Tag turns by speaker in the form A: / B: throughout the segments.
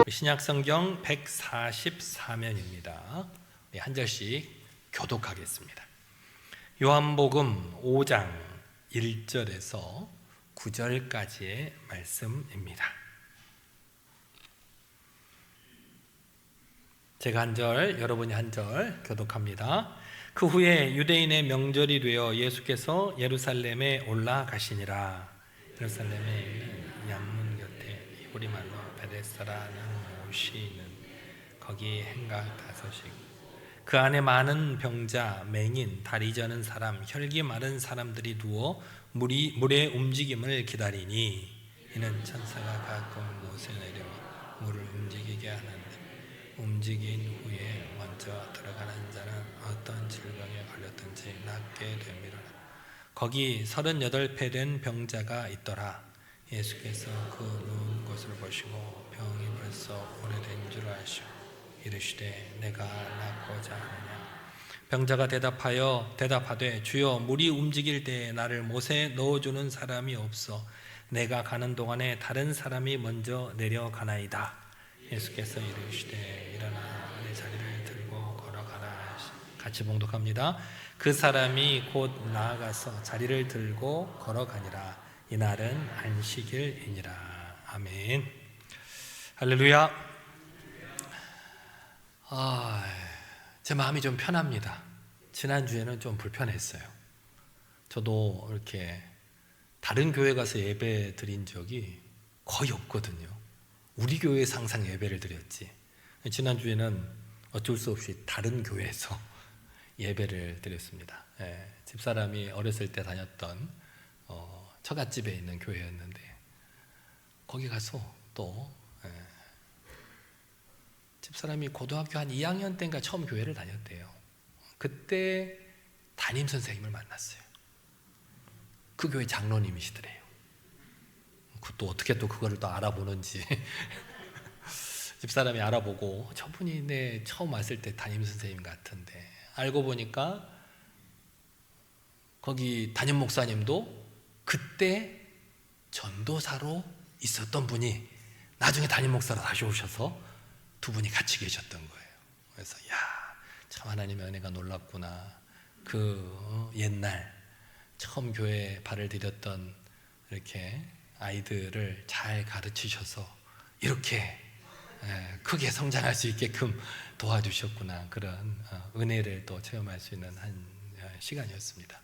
A: 신약성경 144면입니다. 한 절씩 교독하겠습니다. 요한복음 5장 1절에서 9절까지의 말씀입니다. 제가 한 절, 여러분이 한 절 교독합니다. 그 후에 유대인의 명절이 되어 예수께서 예루살렘에 올라가시니라. 예루살렘에 양문 곁에 히브리 말로 베데스다라는 곳이 있는 거기 행각 5씩 그 안에 많은 병자, 맹인, 다리 저는 사람, 혈기 마른 사람들이 누워 물의 움직임을 기다리니 이는 천사가 가끔 못에 내려 물을 움직이게 하는데 움직인 후에 먼저 들어가는 자는 어떤 질병에 걸렸든지 낫게 되미라. 거기 38배 된 병자가 있더라. 예수께서 그 누운 곳을 보시고 병이 벌써 오래된 줄 아시고 이르시되 내가 낫고자 하느냐. 병자가 대답하되 주여 물이 움직일 때에 나를 못에 넣어주는 사람이 없어 내가 가는 동안에 다른 사람이 먼저 내려가나이다. 예수께서 이르시되 일어나 내 자리를 들고 걸어가라. 같이 봉독합니다. 그 사람이 곧 나아가서 자리를 들고 걸어가니라. 이날은 안식일이니라. 아멘. 할렐루야. 제 마음이 좀 편합니다. 지난주에는 좀 불편했어요. 저도 이렇게 다른 교회 가서 예배 드린 적이 거의 없거든요. 우리 교회에서 항상 예배를 드렸지. 지난주에는 어쩔 수 없이 다른 교회에서 예배를 드렸습니다. 집사람이 어렸을 때 다녔던 처갓집에 있는 교회였는데 거기 가서 또 집사람이 고등학교 한 2학년 때인가 처음 교회를 다녔대요. 그때 담임 선생님을 만났어요. 그 교회 장로님이시더래요. 또 어떻게 또 그거를 또 알아보는지 집사람이 알아보고 저분이 내 처음 왔을 때 담임 선생님 같은데 알고 보니까 거기 담임 목사님도 그때 전도사로 있었던 분이 나중에 담임 목사로 다시 오셔서 두 분이 같이 계셨던 거예요. 그래서 참 하나님의 은혜가 놀랍구나. 그 옛날 처음 교회에 발을 디뎠던 이렇게 아이들을 잘 가르치셔서 이렇게 크게 성장할 수 있게끔 도와주셨구나. 그런 은혜를 또 체험할 수 있는 한 시간이었습니다.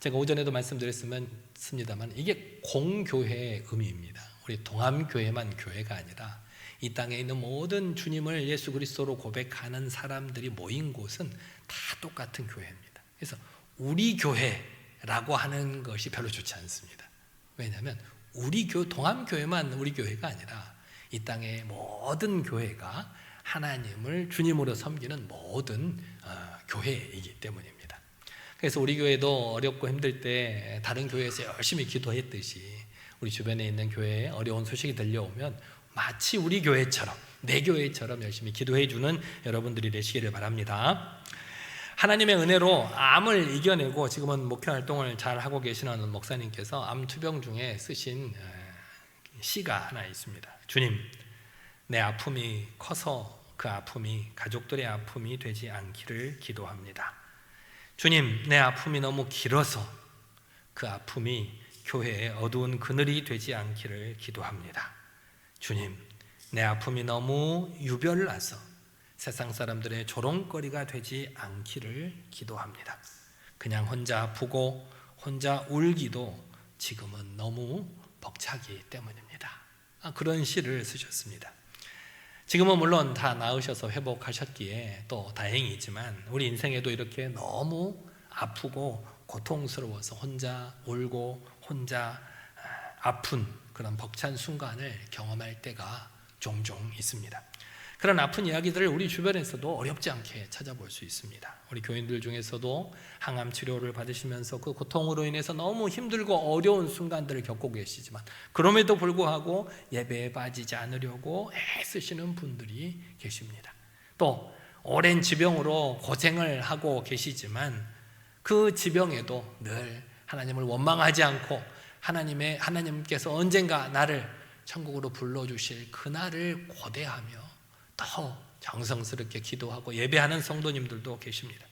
A: 제가 오전에도 말씀드렸습니다만 이게 공교회의 의미입니다. 우리 동암교회만 교회가 아니라 이 땅에 있는 모든 주님을 예수 그리스도로 고백하는 사람들이 모인 곳은 다 똑같은 교회입니다. 그래서 우리 교회라고 하는 것이 별로 좋지 않습니다. 왜냐하면 우리 동암교회만 우리 교회가 아니라 이 땅의 모든 교회가 하나님을 주님으로 섬기는 모든 교회이기 때문입니다. 그래서 우리 교회도 어렵고 힘들 때 다른 교회에서 열심히 기도했듯이 우리 주변에 있는 교회에 어려운 소식이 들려오면 마치 우리 교회처럼 내 교회처럼 열심히 기도해 주는 여러분들이 되시기를 바랍니다. 하나님의 은혜로 암을 이겨내고 지금은 목회 활동을 잘 하고 계시는 목사님께서 암 투병 중에 쓰신 시가 하나 있습니다. 주님, 내 아픔이 커서 그 아픔이 가족들의 아픔이 되지 않기를 기도합니다. 주님, 내 아픔이 너무 길어서 그 아픔이 교회의 어두운 그늘이 되지 않기를 기도합니다. 주님, 내 아픔이 너무 유별나서 세상 사람들의 조롱거리가 되지 않기를 기도합니다. 그냥 혼자 아프고 혼자 울기도 지금은 너무 벅차기 때문입니다. 그런 시를 쓰셨습니다. 지금은 물론 다 나으셔서 회복하셨기에 또 다행이지만 우리 인생에도 이렇게 너무 아프고 고통스러워서 혼자 울고 혼자 아픈 그런 벅찬 순간을 경험할 때가 종종 있습니다. 그런 아픈 이야기들을 우리 주변에서도 어렵지 않게 찾아볼 수 있습니다. 우리 교인들 중에서도 항암 치료를 받으시면서 그 고통으로 인해서 너무 힘들고 어려운 순간들을 겪고 계시지만 그럼에도 불구하고 예배에 빠지지 않으려고 애쓰시는 분들이 계십니다. 또 오랜 지병으로 고생을 하고 계시지만 그 지병에도 늘 하나님을 원망하지 않고 하나님께서 언젠가 나를 천국으로 불러주실 그날을 고대하며 더 정성스럽게 기도하고 예배하는 성도님들도 계십니다.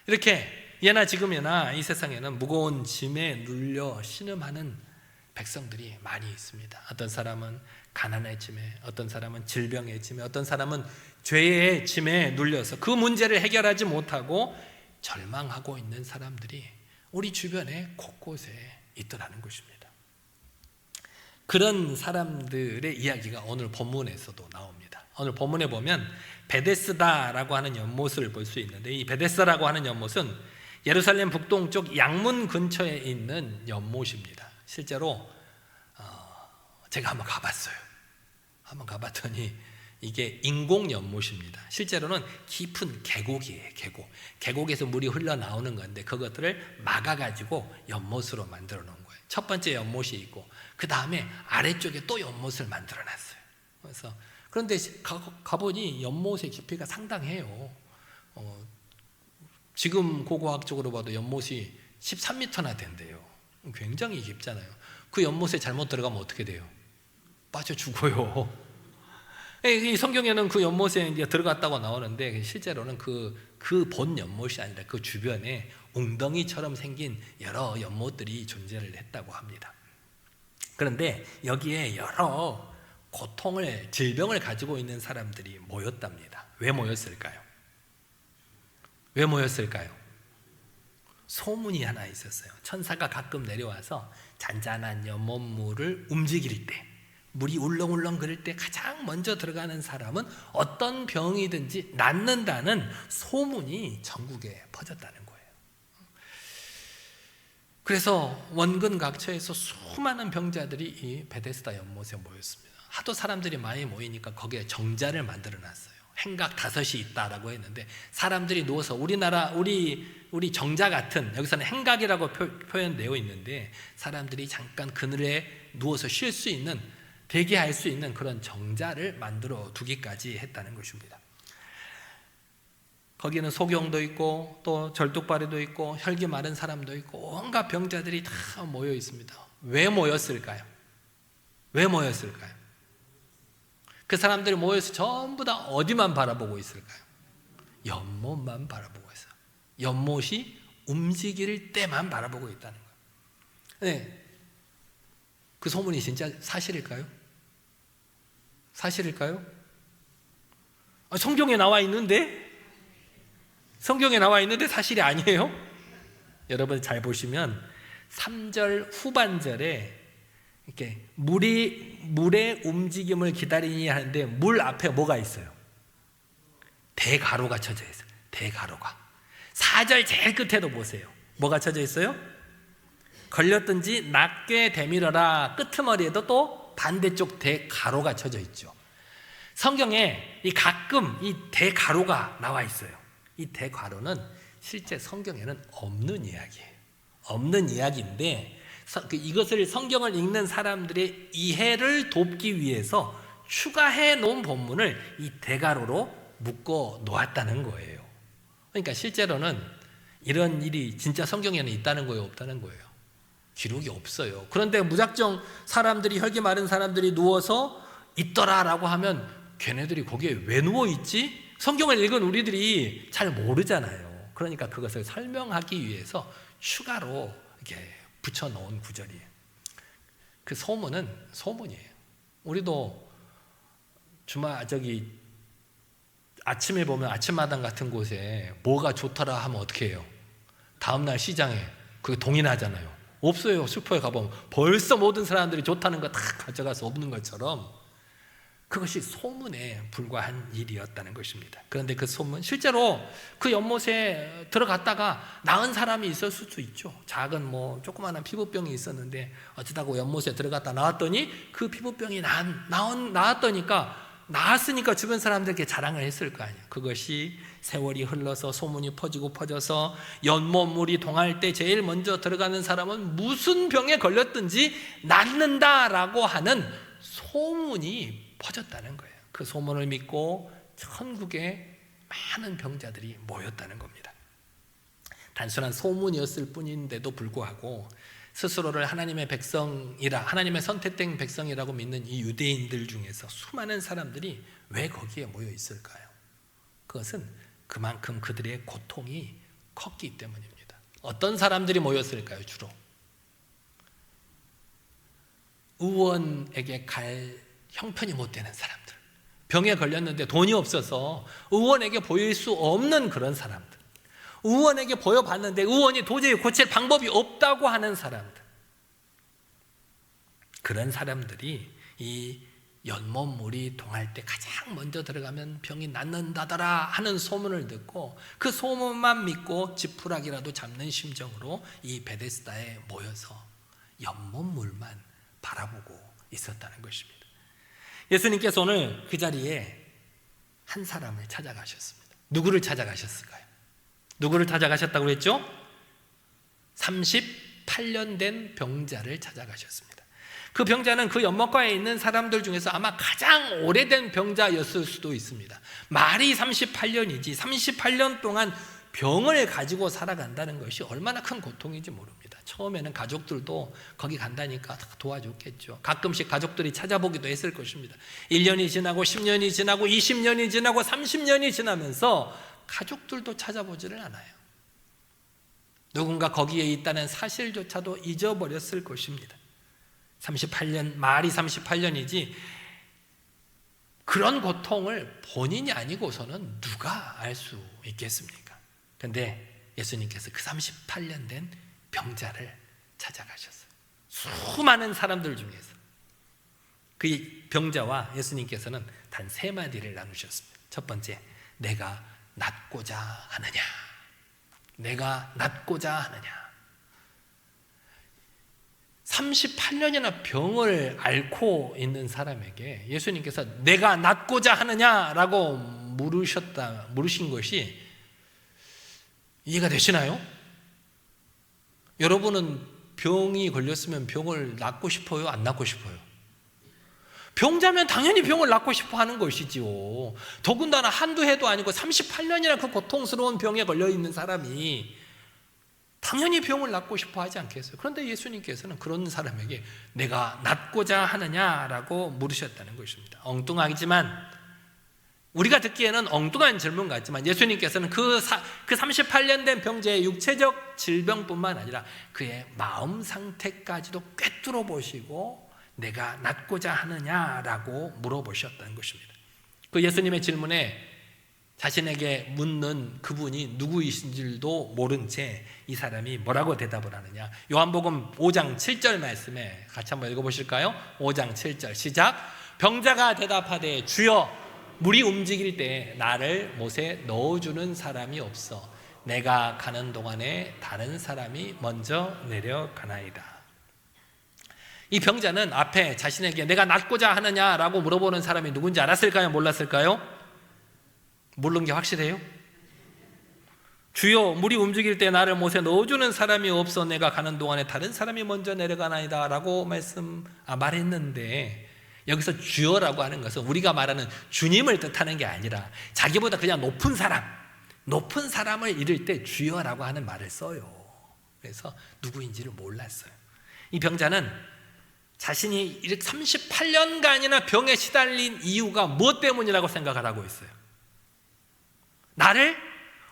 A: 이렇게 예나 지금이나 이 세상에는 무거운 짐에 눌려 신음하는 백성들이 많이 있습니다. 어떤 사람은 가난의 짐에, 어떤 사람은 질병의 짐에, 어떤 사람은 죄의 짐에 눌려서 그 문제를 해결하지 못하고 절망하고 있는 사람들이 우리 주변에 곳곳에 있더라는 것입니다. 그런 사람들의 이야기가 오늘 본문에서도 나옵니다. 오늘 본문에 보면 베데스다라고 하는 연못을 볼 수 있는데, 이 베데스다라고 하는 연못은 예루살렘 북동쪽 양문 근처에 있는 연못입니다. 실제로 제가 한번 가봤어요. 한번 가봤더니 이게 인공 연못입니다. 실제로는 깊은 계곡이에요. 계곡에서 물이 흘러나오는 건데 그것들을 막아가지고 연못으로 만들어 놓은 거예요. 첫 번째 연못이 있고 그 다음에 아래쪽에 또 연못을 만들어 놨어요. 그래서 그런데 가보니 연못의 깊이가 상당해요. 지금 고고학적으로 봐도 연못이 13m나 된대요. 굉장히 깊잖아요. 그 연못에 잘못 들어가면 어떻게 돼요? 빠져 죽어요. 이 성경에는 그 연못에 이제 들어갔다고 나오는데 실제로는 그 본 연못이 아니라 그 주변에 웅덩이처럼 생긴 여러 연못들이 존재를 했다고 합니다. 그런데 여기에 여러 고통을, 질병을 가지고 있는 사람들이 모였답니다. 왜 모였을까요? 왜 모였을까요? 소문이 하나 있었어요. 천사가 가끔 내려와서 잔잔한 연못물을 움직일 때, 물이 울렁울렁 그럴 때 가장 먼저 들어가는 사람은 어떤 병이든지 낫는다는 소문이 전국에 퍼졌다는 거예요. 그래서 원근 각처에서 수많은 병자들이 이 베데스다 연못에 모였습니다. 하도 사람들이 많이 모이니까 거기에 정자를 만들어 놨어요. 행각 5이 있다라고 했는데 사람들이 누워서 우리 정자 같은, 여기서는 행각이라고 표현되어 있는데 사람들이 잠깐 그늘에 누워서 쉴 수 있는, 대기할 수 있는 그런 정자를 만들어 두기까지 했다는 것입니다. 거기는 소경도 있고 또 절뚝발이도 있고 혈기 마른 사람도 있고 온갖 병자들이 다 모여 있습니다. 왜 모였을까요? 왜 모였을까요? 그 사람들이 모여서 전부 다 어디만 바라보고 있을까요? 연못만 바라보고 있어요. 연못이 움직일 때만 바라보고 있다는 거예요. 네. 그 소문이 진짜 사실일까요? 사실일까요? 성경에 나와 있는데? 성경에 나와 있는데 사실이 아니에요? 여러분 잘 보시면 3절 후반절에 이렇게 물의 움직임을 기다리니 하는데 물 앞에 뭐가 있어요? 대가로가 쳐져 있어요. 대가로가. 4절 제일 끝에도 보세요. 뭐가 쳐져 있어요? 걸렸든지 낫게 되밀어라. 끄트머리에도 또 반대쪽 대가로가 쳐져 있죠. 성경에 가끔 이 대가로가 나와 있어요. 이 대가로는 실제 성경에는 없는 이야기예요. 없는 이야기인데 이것을 성경을 읽는 사람들의 이해를 돕기 위해서 추가해 놓은 본문을 이 대가로로 묶어 놓았다는 거예요. 그러니까 실제로는 이런 일이 진짜 성경에는 있다는 거예요, 없다는 거예요? 기록이 없어요. 그런데 무작정 사람들이, 혈기 마른 사람들이 누워서 있더라라고 하면 걔네들이 거기에 왜 누워있지? 성경을 읽은 우리들이 잘 모르잖아요. 그러니까 그것을 설명하기 위해서 추가로 이렇게 붙여놓은 구절이에요. 그 소문은 소문이에요. 우리도 아침에 보면 아침마당 같은 곳에 뭐가 좋더라 하면 어떻게 해요? 다음날 시장에 그게 동의나잖아요. 없어요. 슈퍼에 가보면 벌써 모든 사람들이 좋다는 거 다 가져가서 없는 것처럼 그것이 소문에 불과한 일이었다는 것입니다. 그런데 그 소문, 실제로 그 연못에 들어갔다가 나은 사람이 있었을 수도 있죠. 작은 조그마한 피부병이 있었는데 어쩌다가 연못에 들어갔다 나왔더니 그 피부병이 나았으니까 주변 사람들에게 자랑을 했을 거 아니에요. 그것이 세월이 흘러서 소문이 퍼져서 연못물이 동할 때 제일 먼저 들어가는 사람은 무슨 병에 걸렸든지 낫는다라고 하는 소문이 퍼졌다는 거예요. 그 소문을 믿고 천국에 많은 병자들이 모였다는 겁니다. 단순한 소문이었을 뿐인데도 불구하고 스스로를 하나님의 선택된 백성이라고 믿는 이 유대인들 중에서 수많은 사람들이 왜 거기에 모여 있을까요? 그것은 그만큼 그들의 고통이 컸기 때문입니다. 어떤 사람들이 모였을까요? 주로 의원에게 갈 형편이 못 되는 사람들, 병에 걸렸는데 돈이 없어서 의원에게 보일 수 없는 그런 사람들, 의원에게 보여봤는데 의원이 도저히 고칠 방법이 없다고 하는 사람들, 그런 사람들이 이 연못물이 동할 때 가장 먼저 들어가면 병이 낫는다더라 하는 소문을 듣고 그 소문만 믿고 지푸라기라도 잡는 심정으로 이 베데스다에 모여서 연못물만 바라보고 있었다는 것입니다. 예수님께서 오늘 그 자리에 한 사람을 찾아가셨습니다. 누구를 찾아가셨을까요? 누구를 찾아가셨다고 했죠? 38년 된 병자를 찾아가셨습니다. 그 병자는 그 연못가에 있는 사람들 중에서 아마 가장 오래된 병자였을 수도 있습니다. 말이 38년이지 38년 동안 병을 가지고 살아간다는 것이 얼마나 큰 고통인지 모릅니다. 처음에는 가족들도 거기 간다니까 도와줬겠죠. 가끔씩 가족들이 찾아보기도 했을 것입니다. 1년이 지나고 10년이 지나고 20년이 지나고 30년이 지나면서 가족들도 찾아보지를 않아요. 누군가 거기에 있다는 사실조차도 잊어버렸을 것입니다. 38년, 말이 38년이지 그런 고통을 본인이 아니고서는 누가 알 수 있겠습니까? 그런데 예수님께서 그 38년 된 병자를 찾아가셨어요. 수많은 사람들 중에서 그 병자와 예수님께서는 단 3마디를 나누셨습니다. 첫 번째, 내가 낫고자 하느냐? 내가 낫고자 하느냐? 38년이나 병을 앓고 있는 사람에게 예수님께서 내가 낫고자 하느냐라고 물으신 것이 이해가 되시나요? 여러분은 병이 걸렸으면 병을 낫고 싶어요? 안 낫고 싶어요? 병자면 당연히 병을 낫고 싶어 하는 것이지요. 더군다나 한두 해도 아니고 38년이나 그 고통스러운 병에 걸려 있는 사람이 당연히 병을 낫고 싶어 하지 않겠어요? 그런데 예수님께서는 그런 사람에게 내가 낫고자 하느냐라고 물으셨다는 것입니다. 엉뚱하지만 우리가 듣기에는 엉뚱한 질문 같지만 예수님께서는 그 38년 된 병자의 육체적 질병뿐만 아니라 그의 마음 상태까지도 꿰뚫어 보시고 내가 낫고자 하느냐라고 물어보셨다는 것입니다. 그 예수님의 질문에 자신에게 묻는 그분이 누구이신지도 모른 채 이 사람이 뭐라고 대답을 하느냐. 요한복음 5장 7절 말씀에 같이 한번 읽어보실까요? 5장 7절 시작. 병자가 대답하되 주여 물이 움직일 때 나를 못에 넣어주는 사람이 없어 내가 가는 동안에 다른 사람이 먼저 내려가나이다. 이 병자는 앞에 자신에게 내가 낫고자 하느냐라고 물어보는 사람이 누군지 알았을까요? 몰랐을까요? 모르는 게 확실해요? 주여 물이 움직일 때 나를 못에 넣어주는 사람이 없어 내가 가는 동안에 다른 사람이 먼저 내려가나이다 라고 말했는데 여기서 주여라고 하는 것은 우리가 말하는 주님을 뜻하는 게 아니라 자기보다 그냥 높은 사람을 이를 때 주여라고 하는 말을 써요. 그래서 누구인지를 몰랐어요. 이 병자는 자신이 이렇게 38년간이나 병에 시달린 이유가 무엇 때문이라고 생각을 하고 있어요? 나를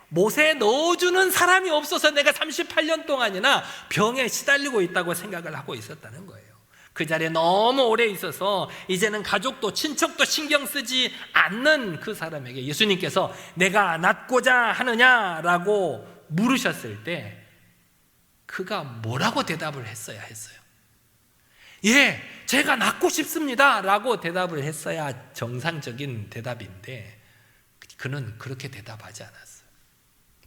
A: 못에 넣어주는 사람이 없어서 내가 38년 동안이나 병에 시달리고 있다고 생각을 하고 있었다는 거예요. 그 자리에 너무 오래 있어서 이제는 가족도 친척도 신경 쓰지 않는 그 사람에게 예수님께서 내가 낫고자 하느냐라고 물으셨을 때 그가 뭐라고 대답을 했어야 했어요? 예, 제가 낫고 싶습니다 라고 대답을 했어야 정상적인 대답인데 그는 그렇게 대답하지 않았어요.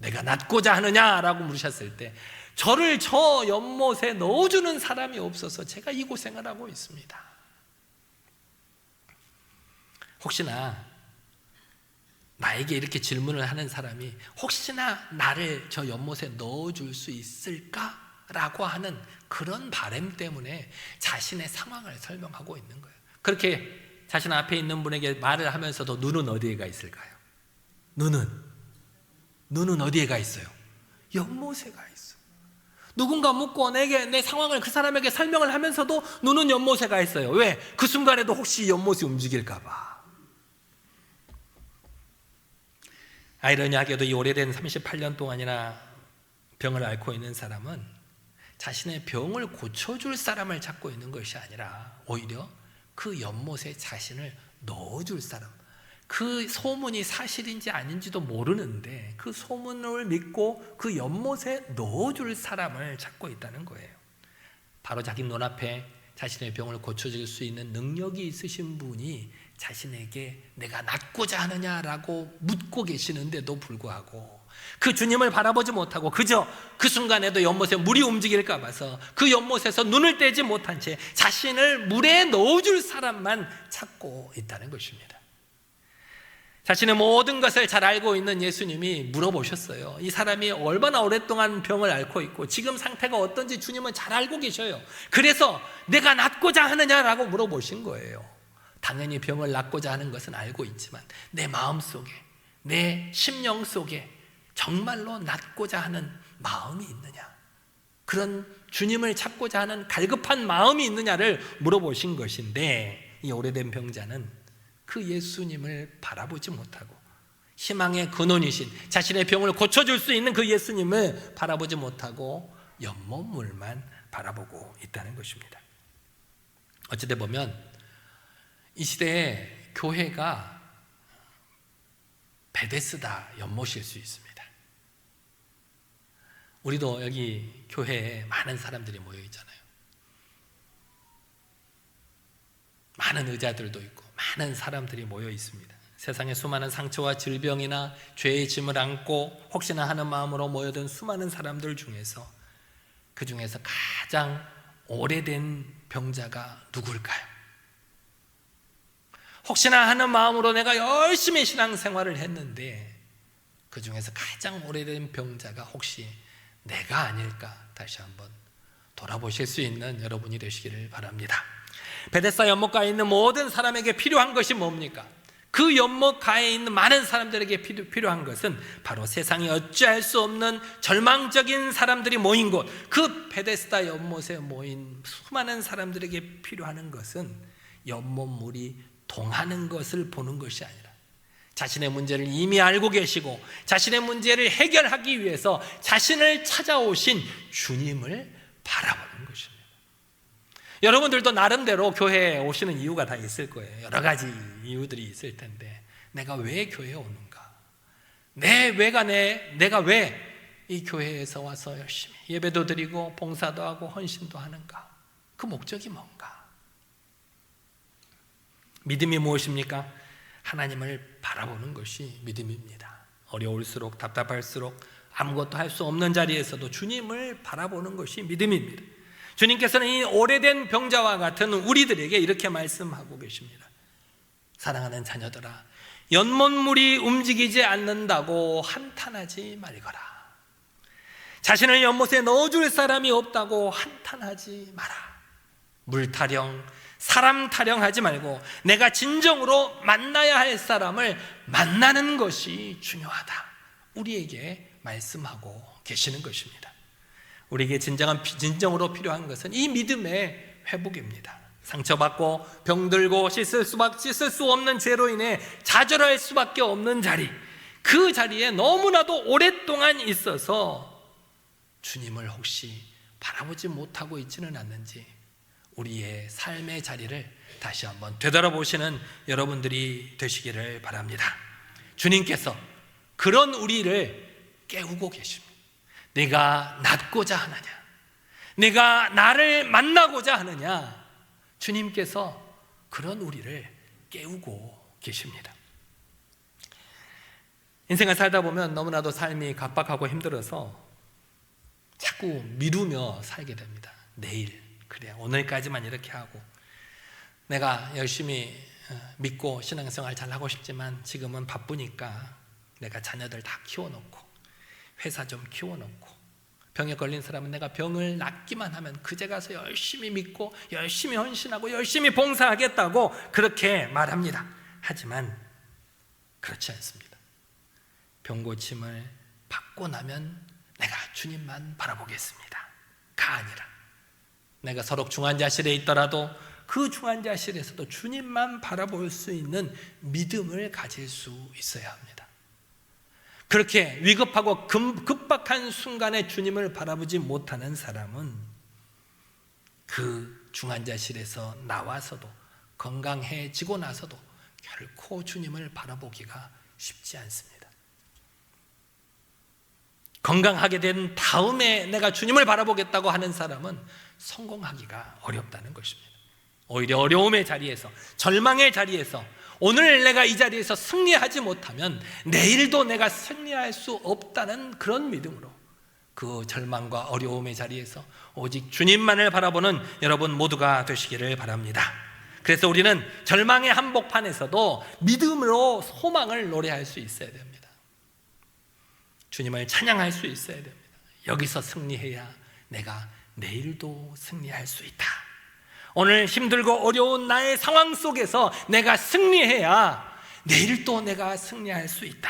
A: 내가 낫고자 하느냐라고 물으셨을 때 저를 저 연못에 넣어주는 사람이 없어서 제가 이 고생을 하고 있습니다. 혹시나 나에게 이렇게 질문을 하는 사람이 혹시나 나를 저 연못에 넣어줄 수 있을까라고 하는 그런 바람 때문에 자신의 상황을 설명하고 있는 거예요. 그렇게 자신 앞에 있는 분에게 말을 하면서도 눈은 어디에 가 있을까요? 눈은 어디에 가 있어요? 연못에 가 있어요. 누군가 묻고 내 상황을 그 사람에게 설명을 하면서도 눈은 연못에 가 있어요. 왜? 그 순간에도 혹시 연못이 움직일까 봐. 아이러니하게도 이 오래된 38년 동안이나 병을 앓고 있는 사람은 자신의 병을 고쳐줄 사람을 찾고 있는 것이 아니라 오히려 그 연못에 자신을 넣어줄 사람, 그 소문이 사실인지 아닌지도 모르는데 그 소문을 믿고 그 연못에 넣어줄 사람을 찾고 있다는 거예요. 바로 자기 눈앞에 자신의 병을 고쳐줄 수 있는 능력이 있으신 분이 자신에게 내가 낫고자 하느냐라고 묻고 계시는데도 불구하고 그 주님을 바라보지 못하고 그저 그 순간에도 연못에 물이 움직일까 봐서 그 연못에서 눈을 떼지 못한 채 자신을 물에 넣어줄 사람만 찾고 있다는 것입니다. 자신의 모든 것을 잘 알고 있는 예수님이 물어보셨어요. 이 사람이 얼마나 오랫동안 병을 앓고 있고 지금 상태가 어떤지 주님은 잘 알고 계셔요. 그래서 내가 낫고자 하느냐라고 물어보신 거예요. 당연히 병을 낫고자 하는 것은 알고 있지만 내 마음속에, 내 심령 속에 정말로 낫고자 하는 마음이 있느냐, 그런 주님을 찾고자 하는 갈급한 마음이 있느냐를 물어보신 것인데, 이 오래된 병자는 그 예수님을 바라보지 못하고 희망의 근원이신 자신의 병을 고쳐줄 수 있는 그 예수님을 바라보지 못하고 연못물만 바라보고 있다는 것입니다. 어찌돼 보면 이 시대에 교회가 베데스다 연못일 수 있습니다. 우리도 여기 교회에 많은 사람들이 모여 있잖아요. 많은 의자들도 있고 많은 사람들이 모여 있습니다. 세상에 수많은 상처와 질병이나 죄의 짐을 안고 혹시나 하는 마음으로 모여든 수많은 사람들 중에서 그 중에서 가장 오래된 병자가 누굴까요? 혹시나 하는 마음으로 내가 열심히 신앙생활을 했는데 그 중에서 가장 오래된 병자가 혹시 내가 아닐까 다시 한번 돌아보실 수 있는 여러분이 되시기를 바랍니다. 베데스다 연못가에 있는 모든 사람에게 필요한 것이 뭡니까? 그 연못가에 있는 많은 사람들에게 필요한 것은 바로 세상이 어찌할 수 없는 절망적인 사람들이 모인 곳, 그 베데스다 연못에 모인 수많은 사람들에게 필요한 것은 연못물이 동하는 것을 보는 것이 아니라 자신의 문제를 이미 알고 계시고 자신의 문제를 해결하기 위해서 자신을 찾아오신 주님을 바라보는 것입니다. 여러분들도 나름대로 교회에 오시는 이유가 다 있을 거예요. 여러 가지 이유들이 있을 텐데 내가 왜 교회에 오는가? 내가 왜 이 교회에서 와서 열심히 예배도 드리고 봉사도 하고 헌신도 하는가? 그 목적이 뭔가? 믿음이 무엇입니까? 하나님을 바라보는 것이 믿음입니다. 어려울수록 답답할수록 아무것도 할 수 없는 자리에서도 주님을 바라보는 것이 믿음입니다. 주님께서는 이 오래된 병자와 같은 우리들에게 이렇게 말씀하고 계십니다. 사랑하는 자녀들아, 연못물이 움직이지 않는다고 한탄하지 말거라. 자신을 연못에 넣어줄 사람이 없다고 한탄하지 마라. 물 타령, 사람 타령하지 말고 내가 진정으로 만나야 할 사람을 만나는 것이 중요하다. 우리에게 말씀하고 계시는 것입니다. 우리에게 진정으로 필요한 것은 이 믿음의 회복입니다. 상처받고 병들고 씻을 수 없는 죄로 인해 좌절할 수밖에 없는 자리, 그 자리에 너무나도 오랫동안 있어서 주님을 혹시 바라보지 못하고 있지는 않는지 우리의 삶의 자리를 다시 한번 되돌아보시는 여러분들이 되시기를 바랍니다. 주님께서 그런 우리를 깨우고 계십니다. 내가 낫고자 하느냐? 내가 나를 만나고자 하느냐? 주님께서 그런 우리를 깨우고 계십니다. 인생을 살다 보면 너무나도 삶이 각박하고 힘들어서 자꾸 미루며 살게 됩니다. 내일, 그래 오늘까지만 이렇게 하고, 내가 열심히 믿고 신앙생활 잘 하고 싶지만 지금은 바쁘니까 내가 자녀들 다 키워놓고 회사 좀 키워놓고, 병에 걸린 사람은 내가 병을 낫기만 하면 그제 가서 열심히 믿고 열심히 헌신하고 열심히 봉사하겠다고 그렇게 말합니다. 하지만 그렇지 않습니다. 병고침을 받고 나면 내가 주님만 바라보겠습니다 가 아니라, 내가 서록 중환자실에 있더라도 그 중환자실에서도 주님만 바라볼 수 있는 믿음을 가질 수 있어야 합니다. 그렇게 위급하고 급박한 순간에 주님을 바라보지 못하는 사람은 그 중환자실에서 나와서도, 건강해지고 나서도 결코 주님을 바라보기가 쉽지 않습니다. 건강하게 된 다음에 내가 주님을 바라보겠다고 하는 사람은 성공하기가 어렵다는 것입니다. 오히려 어려움의 자리에서, 절망의 자리에서, 오늘 내가 이 자리에서 승리하지 못하면 내일도 내가 승리할 수 없다는 그런 믿음으로 그 절망과 어려움의 자리에서 오직 주님만을 바라보는 여러분 모두가 되시기를 바랍니다. 그래서 우리는 절망의 한복판에서도 믿음으로 소망을 노래할 수 있어야 됩니다. 주님을 찬양할 수 있어야 됩니다. 여기서 승리해야 내가 내일도 승리할 수 있다. 오늘 힘들고 어려운 나의 상황 속에서 내가 승리해야 내일 또 내가 승리할 수 있다.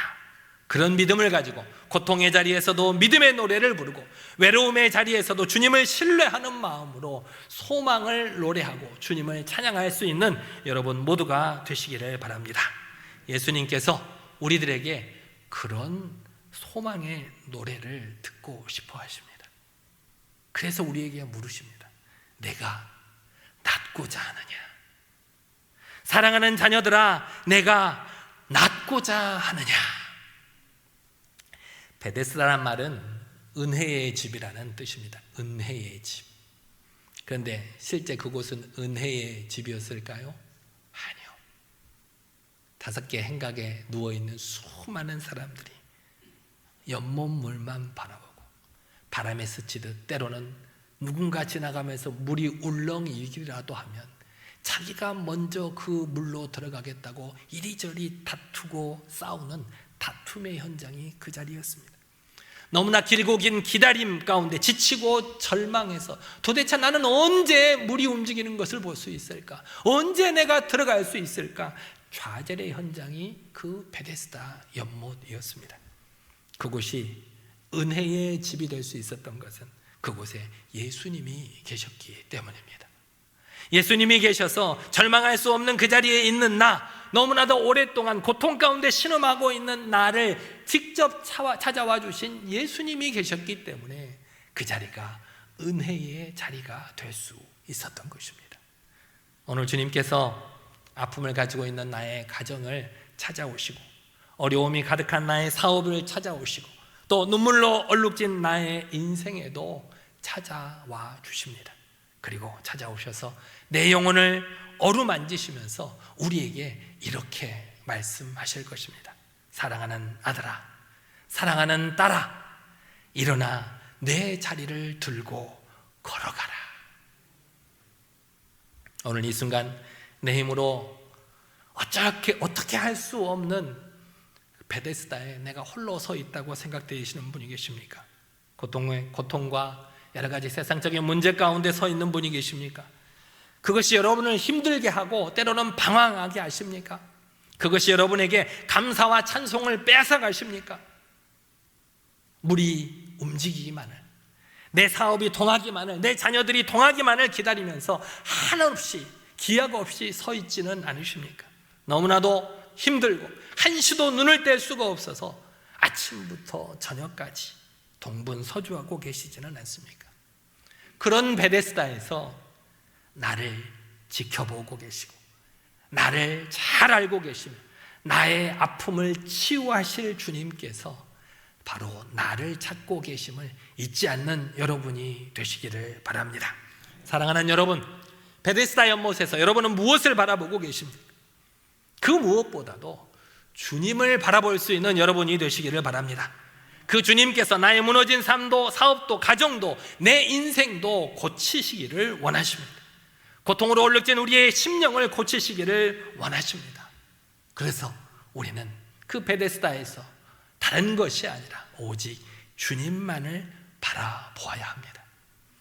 A: 그런 믿음을 가지고 고통의 자리에서도 믿음의 노래를 부르고, 외로움의 자리에서도 주님을 신뢰하는 마음으로 소망을 노래하고 주님을 찬양할 수 있는 여러분 모두가 되시기를 바랍니다. 예수님께서 우리들에게 그런 소망의 노래를 듣고 싶어 하십니다. 그래서 우리에게 물으십니다. 내가 낫고자 하느냐? 사랑하는 자녀들아, 내가 낫고자 하느냐? 베데스다란 말은 은혜의 집이라는 뜻입니다. 은혜의 집. 그런데 실제 그곳은 은혜의 집이었을까요? 아니요. 5개 행각에 누워있는 수많은 사람들이 연못물만 바라보고 바람에 스치듯, 때로는 누군가 지나가면서 물이 울렁이기라도 하면 자기가 먼저 그 물로 들어가겠다고 이리저리 다투고 싸우는 다툼의 현장이 그 자리였습니다. 너무나 길고 긴 기다림 가운데 지치고 절망해서 도대체 나는 언제 물이 움직이는 것을 볼 수 있을까? 언제 내가 들어갈 수 있을까? 좌절의 현장이 그 베데스다 연못이었습니다. 그곳이 은혜의 집이 될 수 있었던 것은 그곳에 예수님이 계셨기 때문입니다. 예수님이 계셔서 절망할 수 없는 그 자리에 있는 나, 너무나도 오랫동안 고통 가운데 신음하고 있는 나를 직접 찾아와 주신 예수님이 계셨기 때문에 그 자리가 은혜의 자리가 될 수 있었던 것입니다. 오늘 주님께서 아픔을 가지고 있는 나의 가정을 찾아오시고, 어려움이 가득한 나의 사업을 찾아오시고, 또 눈물로 얼룩진 나의 인생에도 찾아와 주십니다. 그리고 찾아오셔서 내 영혼을 어루만지시면서 우리에게 이렇게 말씀하실 것입니다. 사랑하는 아들아, 사랑하는 딸아, 일어나 내 자리를 들고 걸어가라. 오늘 이 순간 내 힘으로 어떻게 할 수 없는 베데스다에 내가 홀로 서 있다고 생각되시는 분이 계십니까? 고통과 여러 가지 세상적인 문제 가운데 서 있는 분이 계십니까? 그것이 여러분을 힘들게 하고 때로는 방황하게 하십니까? 그것이 여러분에게 감사와 찬송을 뺏어가십니까? 물이 움직이기만을, 내 사업이 통하기만을, 내 자녀들이 통하기만을 기다리면서 한없이 기약 없이 서 있지는 않으십니까? 너무나도 힘들고 한시도 눈을 뗄 수가 없어서 아침부터 저녁까지 동분서주하고 계시지는 않습니까? 그런 베데스다에서 나를 지켜보고 계시고 나를 잘 알고 계시며 나의 아픔을 치유하실 주님께서 바로 나를 찾고 계심을 잊지 않는 여러분이 되시기를 바랍니다. 사랑하는 여러분, 베데스다 연못에서 여러분은 무엇을 바라보고 계십니까? 그 무엇보다도 주님을 바라볼 수 있는 여러분이 되시기를 바랍니다. 그 주님께서 나의 무너진 삶도, 사업도, 가정도, 내 인생도 고치시기를 원하십니다. 고통으로 얼룩진 우리의 심령을 고치시기를 원하십니다. 그래서 우리는 그 베데스다에서 다른 것이 아니라 오직 주님만을 바라보아야 합니다.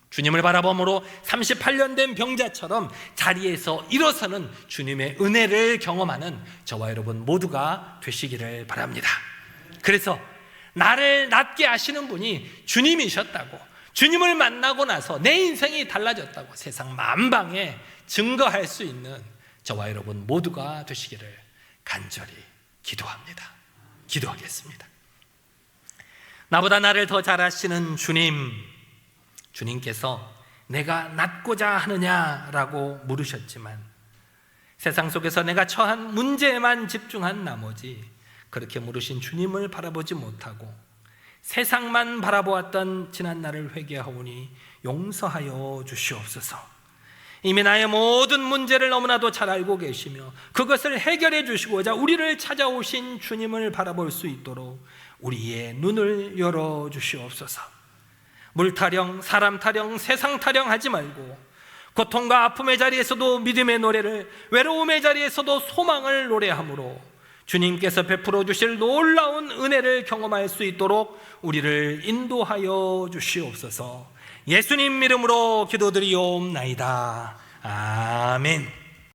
A: 주님을 바라봄으로 38년 된 병자처럼 자리에서 일어서는 주님의 은혜를 경험하는 저와 여러분 모두가 되시기를 바랍니다. 그래서 나를 낫게 하시는 분이 주님이셨다고, 주님을 만나고 나서 내 인생이 달라졌다고 세상 만방에 증거할 수 있는 저와 여러분 모두가 되시기를 간절히 기도합니다. 기도하겠습니다. 나보다 나를 더 잘 아시는 주님께서 내가 낫고자 하느냐라고 물으셨지만 세상 속에서 내가 처한 문제에만 집중한 나머지 그렇게 물으신 주님을 바라보지 못하고 세상만 바라보았던 지난 날을 회개하오니 용서하여 주시옵소서. 이미 나의 모든 문제를 너무나도 잘 알고 계시며 그것을 해결해 주시고자 우리를 찾아오신 주님을 바라볼 수 있도록 우리의 눈을 열어 주시옵소서. 물타령, 사람 타령, 세상 타령하지 말고 고통과 아픔의 자리에서도 믿음의 노래를, 외로움의 자리에서도 소망을 노래함으로 주님께서 베풀어 주실 놀라운 은혜를 경험할 수 있도록 우리를 인도하여 주시옵소서. 예수님 이름으로 기도드리옵나이다. 아멘.